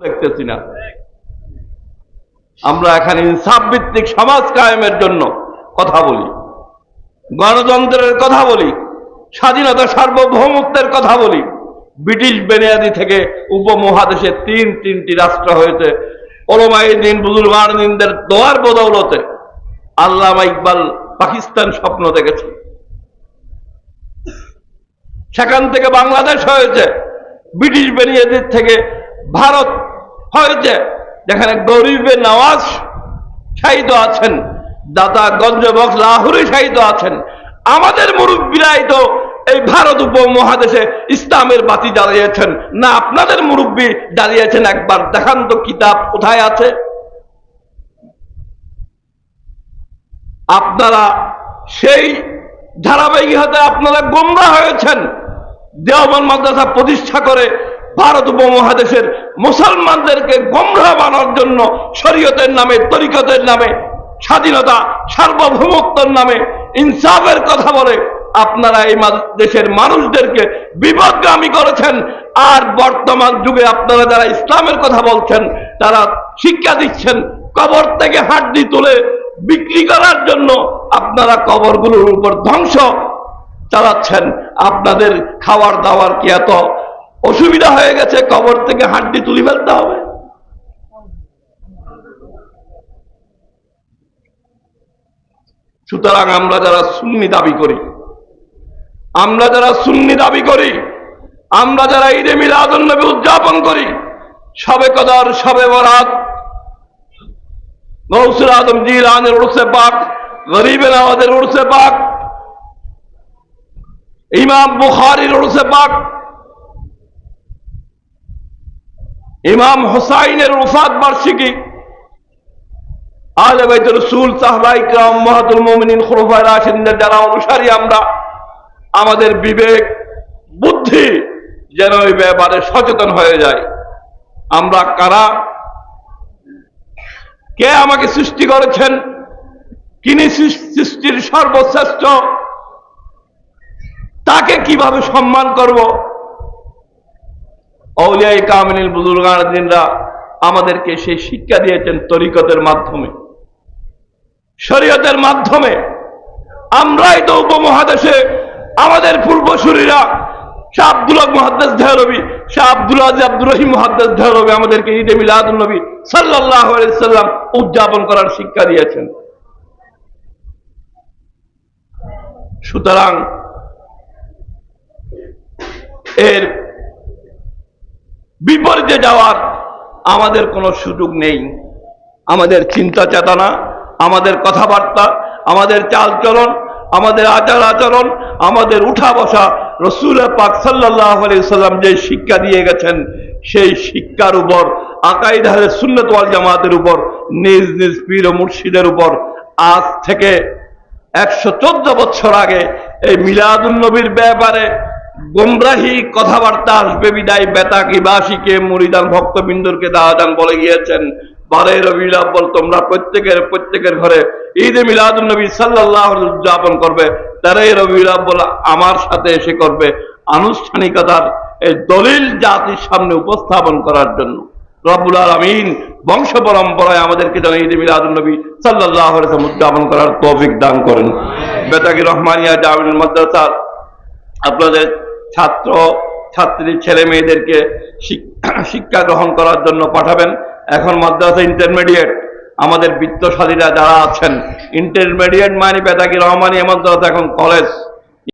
দেখতেছি না। আমরা এখানে ইনসাফ ভিত্তিক সমাজ কায়েমের জন্য কথা বলি, গণতন্ত্রের কথা বলি, স্বাধীনতা সার্বভৌমত্বের কথা বলি। ব্রিটিশ বেনিয়াদি থেকে উপমহাদেশে তিনটি রাষ্ট্র হয়েছে ওলামায়ে দ্বীন বুজুর্গান-ই-দ্বীনদের দোয়ার বদৌলতে। আল্লামা ইকবাল পাকিস্তান স্বপ্ন দেখেছে, সেখান থেকে বাংলাদেশ হয়েছে। ব্রিটিশ বেনিয়াদির থেকে ভারত হয়েছে, যেখানে গরিবে নওয়াজ শাহিদ আছেন, দাতা গঞ্জবক্স লাহোরে শাহিদ আছেন। আমাদের মুরব্বীরাই তো এই ভারত উপমহাদেশে ইসলামের বাতি জ্বালিয়েছেন না, আপনাদের মুরব্বী জ্বালিয়েছেন? একবার দেখান তো কিতাব কোথায় আছে। আপনারা সেই ধারাবাহিকতাতে আপনারা গোমরাহ হয়েছেন। দেওবন্দ মাদ্রাসা প্রতিষ্ঠা করে ভারত উপমহাদেশের মুসলমানদেরকে গোমরাহ বানানোর জন্য শরীয়তের নামে, তরিকতের নামে, স্বাধীনতা সার্বভৌমত্বের নামে ইনসাফের কথা বলে আপনারা এই দেশের মানুষদেরকে বিপদগামী করেছেন। আর বর্তমান যুগে আপনারা যারা ইসলামের কথা বলছেন, তারা শিক্ষা দিচ্ছেন কবর থেকে হাড্ডি তুলে বিক্রি করার জন্য। আপনারা কবরগুলোর উপর ধ্বংস চালাচ্ছেন। আপনাদের খাওয়ার দাওয়ার কি এত অসুবিধা হয়ে গেছে কবর থেকে হাড্ডি তুলে ফেলতে হবে? সুতরাং আমরা যারা সুন্নি দাবি করি, আমরা যারা ঈদে মিলাদুন নবী উদযাপন করি, শবে কদর, শবে বরাত, গৌসুল আজম জিলানীর উরসে পাক, গরিবে নওয়াজের উরসে পাক, ইমাম বুখারীর উরসে পাক, ইমাম হুসাইনের ওফাত বার্ষিকী, আহলে বাইত রাসূল, সাহাবায়ে কিরাম, উম্মাহাতুল মুমিনিন, খুলাফায়ে রাশিদিনদের যারা অনুসারী আমরা, আমাদের বিবেক বুদ্ধি যেন এই ব্যাপারে সচেতন হয়ে যায়। আমরা কারা, কে আমাকে সৃষ্টি করেছেন, কিনি সৃষ্টির সর্বশ্রেষ্ঠ, তাকে কিভাবে সম্মান করব? আউলিয়ায়ে কামিল বুজুর্গান-ই-দ্বীনরা আমাদেরকে সেই শিক্ষা দিয়েছেন তরিকতের মাধ্যমে, শরীয়তের মাধ্যমে। আমরাই তো উপমহাদেশে আমাদের পূর্বসূরীরা, শাহ আব্দুল হক মুহাদ্দিস দেহলভী, শাহ আব্দুল আজিজ আব্দুর রহিম মুহাদ্দিস দেহলভী আমাদেরকে ঈদে মিলাদুন নবী সাল্লাল্লাহু আলাইহি সাল্লাম উদযাপন করার শিক্ষা দিয়েছেন। সুতরাং এর বিপরীতে যাওয়ার আমাদের কোনো সুযোগ নেই। আমাদের চিন্তা চেতনা, আমাদের কথাবার্তা, আমাদের চালচলন, আমাদের আচার আচরণ, আমাদের উঠা বসা রাসূল পাক সাল্লাল্লাহু আলাইহি সাল্লাম যে শিক্ষা দিয়ে গেছেন, সেই শিক্ষার উপর, আকাইদ আহলে সুন্নাত ওয়াল জামাতের উপর, নিজ নিজ পীর ও মুর্শিদের উপর আজ থেকে 114 বছর আগে এই মিলাদুন নবীর ব্যাপারে গোমরাহি কথাবার্তা আসবে বিদায় বেতাকি বাসীকে, মুরিদান ভক্তবৃন্দকে দাওয়াত বলে গিয়েছেন, 12 রবিউল আউয়াল তোমরা প্রত্যেকের ঘরে ঈদে মিলাদুন নবী সাল্লাল্লাহু আলাইহি ওয়াসাল্লাম উদযাপন করবে। 13 রবিউল আউয়াল আমার সাথে এসে করবে আনুষ্ঠানিকতার এই দলিল জাতির সামনে উপস্থাপন করার জন্য। রব্বুল আলামিন বংশ পরম্পরায় আমাদেরকে যেন ঈদে মিলাদুন নবী সাল্লাল্লাহু আলাইহি ওয়াসাল্লাম উদযাপন করার তৌফিক দান করেন। বেতাকি রহমানিয়া জামিউল মাদ্রাসার আপনাদের ছাত্র ছাত্রী ছেলে মেয়েদেরকে শিক্ষা গ্রহণ করার জন্য পাঠাবেন। এখন মাদ্রাসা ইন্টারমিডিয়েট, আমাদের বিত্তশালীরা যারা আছেন, ইন্টারমিডিয়েট মানে বেতাকি রহমানিয়া মাদ্রাসা এখন কলেজ।